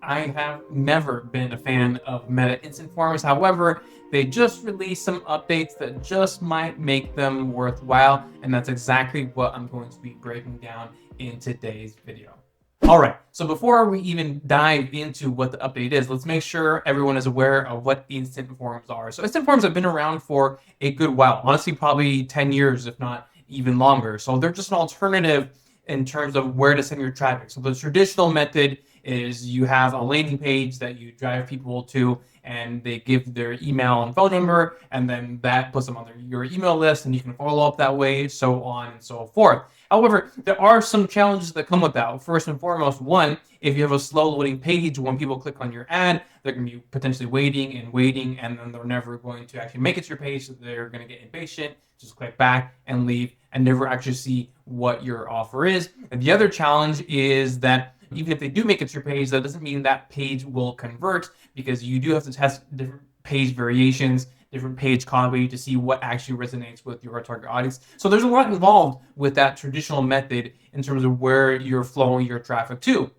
I have never been a fan of Meta Instant Forms. However, they just released some updates that just might make them worthwhile, and that's exactly what I'm going to be breaking down in today's video. All right, so before we even dive into what the update is, let's make sure everyone is aware of what instant forms are. So instant forms have been around for a good while, honestly, probably 10 years, if not even longer. So they're just an alternative in terms of where to send your traffic. So the traditional method is you have a landing page that you drive people to, and they give their email and phone number, and then that puts them on your email list, and you can follow up that way, so on and so forth. However, there are some challenges that come with that. First and foremost, one, if you have a slow loading page, when people click on your ad, they're going to be potentially waiting, and then they're never going to actually make it to your page. So they're going to get impatient, just click back and leave, and never actually see what your offer is. And the other challenge is that even if they do make it to your page, that doesn't mean that page will convert, because you do have to test different page variations, different page copy to see what actually resonates with your target audience. So there's a lot involved with that traditional method in terms of where you're flowing your traffic to.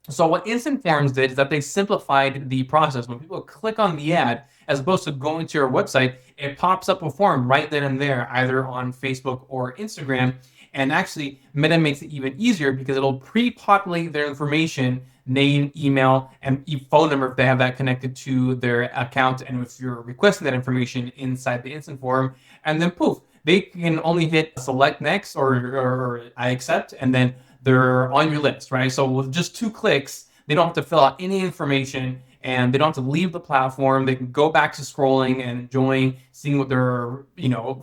So what Instant Forms did is that they simplified the process. When people click on the ad, as opposed to going to your website, it pops up a form right then and there, either on Facebook or Instagram. And actually, Meta makes it even easier because it'll pre-populate their information, name, email, and phone number if they have that connected to their account, and if you're requesting that information inside the instant form, and then poof, they can only hit select next or I accept, and then they're on your list, right? So with just 2 clicks, they don't have to fill out any information, and they don't have to leave the platform. They can go back to scrolling and enjoying seeing what their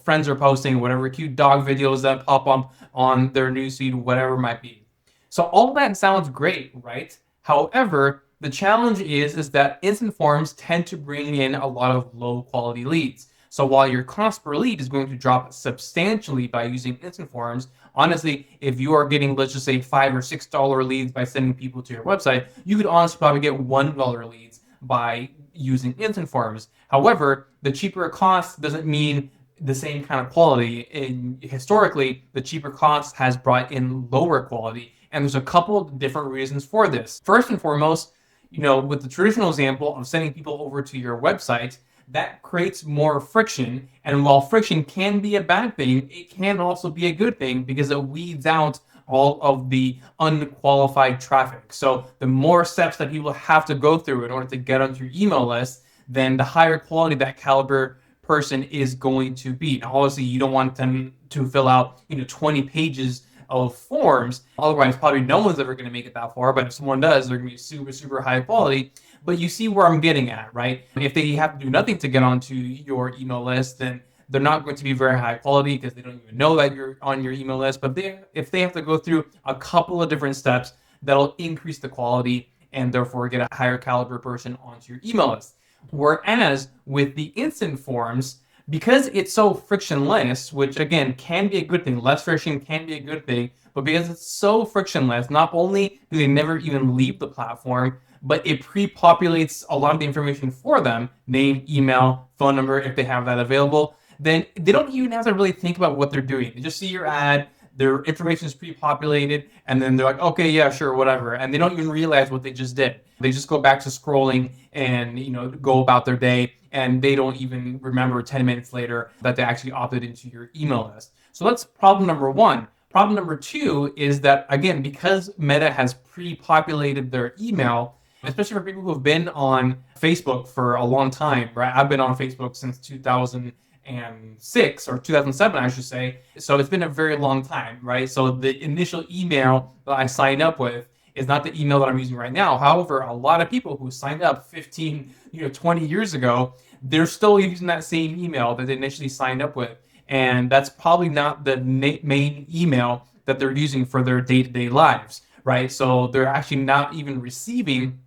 friends are posting, whatever cute dog videos that pop up on their newsfeed, whatever it might be. So all that sounds great, right? However, the challenge is that instant forms tend to bring in a lot of low quality leads. So while your cost per lead is going to drop substantially by using instant forms, honestly, if you are getting, let's just say, $5 or $6 leads by sending people to your website, you could honestly probably get $1 leads by using instant forms. However, the cheaper cost doesn't mean the same kind of quality. Historically, the cheaper cost has brought in lower quality, and there's a couple of different reasons for this. First and foremost, with the traditional example of sending people over to your website, that creates more friction. And while friction can be a bad thing, it can also be a good thing because it weeds out all of the unqualified traffic. So the more steps that people have to go through in order to get onto your email list, then the higher quality that caliber person is going to be. Now, obviously, you don't want them to fill out 20 pages of forms. Otherwise, probably no one's ever going to make it that far. But if someone does, they're going to be super, super high quality. But you see where I'm getting at, right? If they have to do nothing to get onto your email list, then they're not going to be very high quality because they don't even know that you're on your email list. But if they have to go through a couple of different steps, that'll increase the quality and therefore get a higher caliber person onto your email list. Whereas with the instant forms, because it's so frictionless, which again can be a good thing, less friction can be a good thing, but because it's so frictionless, not only do they never even leave the platform, but it pre-populates a lot of the information for them, name, email, phone number, if they have that available, then they don't even have to really think about what they're doing. They just see your ad, their information is pre-populated, and then they're like, okay, yeah, sure, whatever. And they don't even realize what they just did. They just go back to scrolling and go about their day, and they don't even remember 10 minutes later that they actually opted into your email list. So that's problem number 1. Problem number 2 is that, again, because Meta has pre-populated their email, especially for people who have been on Facebook for a long time, right? I've been on Facebook since 2006 or 2007, I should say. So it's been a very long time, right? So the initial email that I signed up with is not the email that I'm using right now. However, a lot of people who signed up 15, 20 years ago, they're still using that same email that they initially signed up with. And that's probably not the main email that they're using for their day-to-day lives, right? So they're actually not even receiving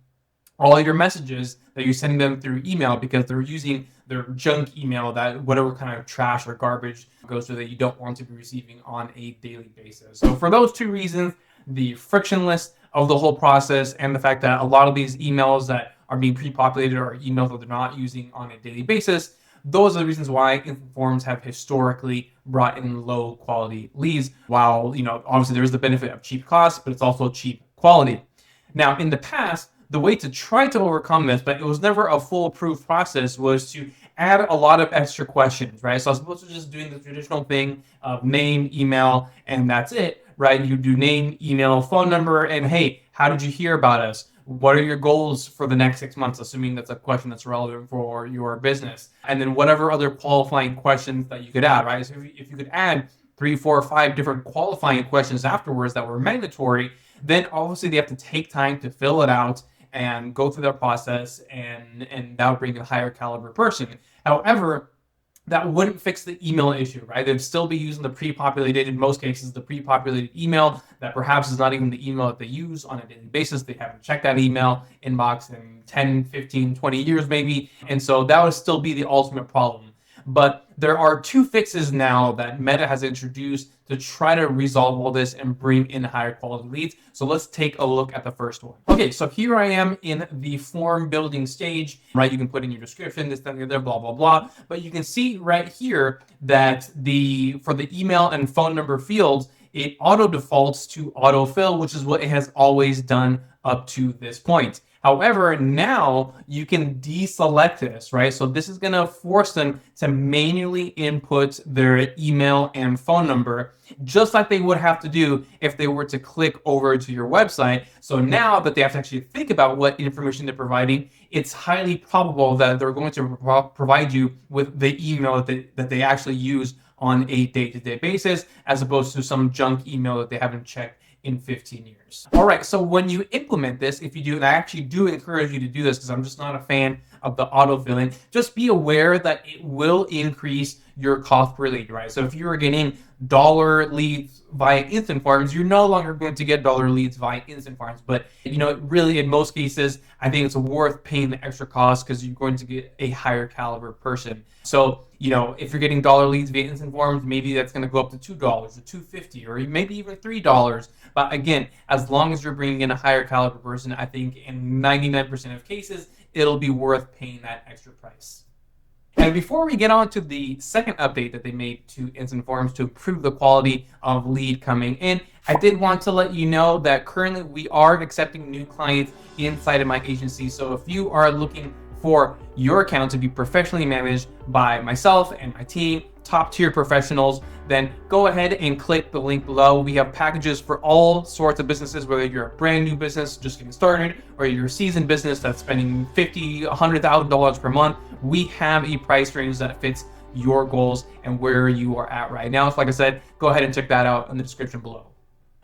all your messages that you're sending them through email because they're using their junk email, that whatever kind of trash or garbage goes to that you don't want to be receiving on a daily basis. So for those 2 reasons, the frictionless of the whole process and the fact that a lot of these emails that are being pre-populated are emails that they're not using on a daily basis, those are the reasons why instant forms have historically brought in low quality leads. While, obviously there is the benefit of cheap costs, but it's also cheap quality. Now, in the past, the way to try to overcome this, but it was never a foolproof process, was to add a lot of extra questions, right? So as opposed to just doing the traditional thing of name, email, and that's it, right? You do name, email, phone number, and hey, how did you hear about us? What are your goals for the next 6 months? Assuming that's a question that's relevant for your business. And then whatever other qualifying questions that you could add, right? So if you could add 3, 4, or 5 different qualifying questions afterwards that were mandatory, then obviously they have to take time to fill it out and go through that process, and that would bring a higher caliber person. However, that wouldn't fix the email issue, right? They'd still be using the pre-populated, in most cases, the pre-populated email that perhaps is not even the email that they use on a daily basis. They haven't checked that email inbox in 10, 15, 20 years maybe. And so that would still be the ultimate problem. But there are 2 fixes now that Meta has introduced to try to resolve all this and bring in higher quality leads. So let's take a look at the first one. Okay, so here I am in the form building stage, right? You can put in your description, this, that, and the other, blah, blah, blah. But you can see right here that for the email and phone number fields, it auto defaults to autofill, which is what it has always done up to this point. However, now you can deselect this, right? So this is going to force them to manually input their email and phone number, just like they would have to do if they were to click over to your website. So now that they have to actually think about what information they're providing, it's highly probable that they're going to provide you with the email that they actually use on a day-to-day basis, as opposed to some junk email that they haven't checked in 15 years. All right, so when you implement this, if you do, and I actually do encourage you to do this because I'm just not a fan of the autofilling, just be aware that it will increase your cost per lead, right? So if you were getting dollar leads via instant forms, you're no longer going to get dollar leads via instant forms. But really, in most cases, I think it's worth paying the extra cost because you're going to get a higher caliber person. So if you're getting dollar leads via instant forms, maybe that's going to go up to $2 or $2.50 or maybe even $3. But again, as long as you're bringing in a higher caliber person, I think in 99% of cases, it'll be worth paying that extra price. And before we get on to the second update that they made to instant forms to improve the quality of lead coming in, I did want to let you know that currently we are accepting new clients inside of my agency. So if you are looking for your account to be professionally managed by myself and my team, top tier professionals, then go ahead and click the link below. We have packages for all sorts of businesses, whether you're a brand new business just getting started or you're a seasoned business that's spending $50,000, $100,000 per month. We have a price range that fits your goals and where you are at right now. So like I said, go ahead and check that out in the description below.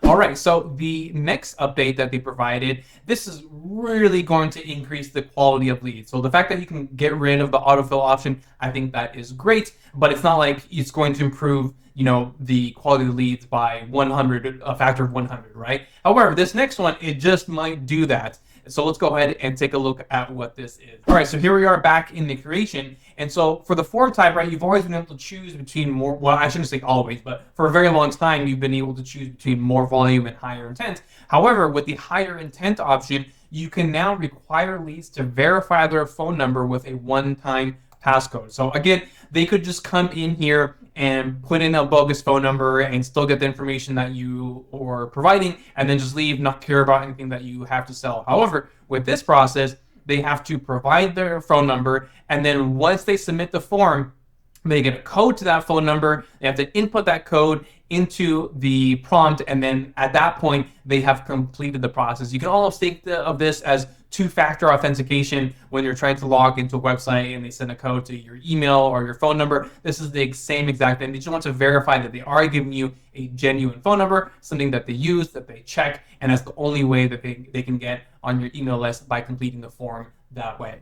All right, so the next update that they provided, this is really going to increase the quality of leads. So the fact that you can get rid of the autofill option, I think that is great, but it's not like it's going to improve, the quality of the leads by 100, a factor of 100, right? However, this next one, it just might do that. So let's go ahead and take a look at what this is. All right, so here we are back in the creation. And so for the form type, right, you've always been able to choose between more, well, I shouldn't say always, but for a very long time, you've been able to choose between more volume and higher intent. However, with the higher intent option, you can now require leads to verify their phone number with a one-time passcode. So again, they could just come in here and put in a bogus phone number and still get the information that you are providing and then just leave, not care about anything that you have to sell. However, with this process, they have to provide their phone number, and then once they submit the form, they get a code to that phone number. They have to input that code into the prompt, and then at that point, they have completed the process. You can almost think of this as two-factor authentication when you're trying to log into a website and they send a code to your email or your phone number. This is the same exact thing. They just want to verify that they are giving you a genuine phone number, something that they use, that they check, and that's the only way that they can get on your email list by completing the form that way.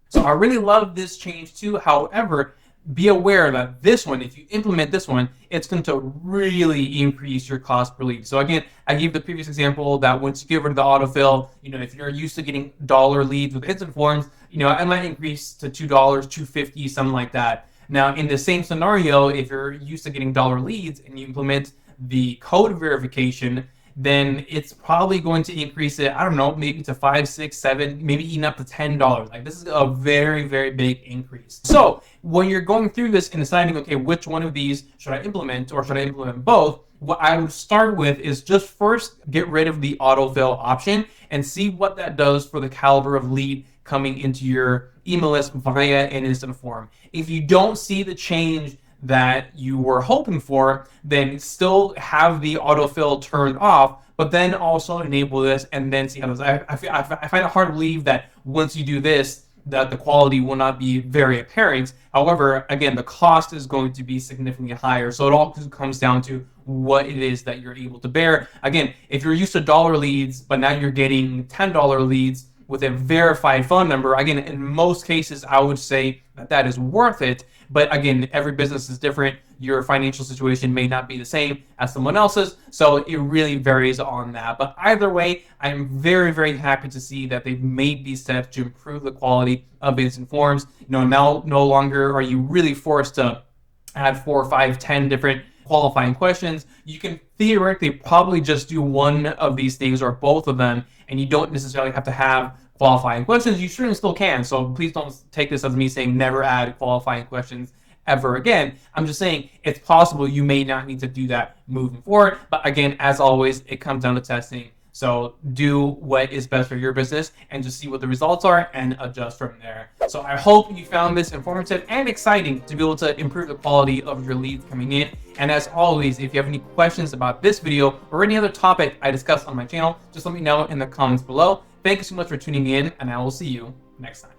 So I really love this change too. However, be aware that this one, if you implement this one, it's going to really increase your cost per lead. So again, I gave the previous example that once you get rid of the autofill, if you're used to getting dollar leads with instant forms, it might increase to $2, $2.50, something like that. Now, in the same scenario, if you're used to getting dollar leads and you implement the code verification, then it's probably going to increase it, I don't know, maybe to $5, $6, $7, maybe even up to $10. Like, this is a very, very big increase. So when you're going through this and deciding, okay, which one of these should I implement, or should I implement both? what I would start with is just first get rid of the autofill option and see what that does for the caliber of lead coming into your email list via an instant form. If you don't see the change that you were hoping for, then still have the autofill turned off, but then also enable this and then see how this. I find it hard to believe that once you do this, that the quality will not be very apparent. However, again, the cost is going to be significantly higher. So it all comes down to what it is that you're able to bear. Again, if you're used to dollar leads, but now you're getting $10 leads with a verified phone number, again, in most cases, I would say that that is worth it. But again, every business is different. Your financial situation may not be the same as someone else's, so it really varies on that. But either way, I'm very, very happy to see that they've made these steps to improve the quality of instant forms. Now no longer are you really forced to add 4, 5, 10 different qualifying questions. You can theoretically probably just do one of these things or both of them, and you don't necessarily have to have qualifying questions. You certainly still can, so please don't take this as me saying never add qualifying questions ever again. I'm just saying it's possible you may not need to do that moving forward, but again, as always, it comes down to testing. So do what is best for your business and just see what the results are and adjust from there. So I hope you found this informative and exciting to be able to improve the quality of your leads coming in. And as always, if you have any questions about this video or any other topic I discussed on my channel, just let me know in the comments below. Thank you so much for tuning in, and I will see you next time.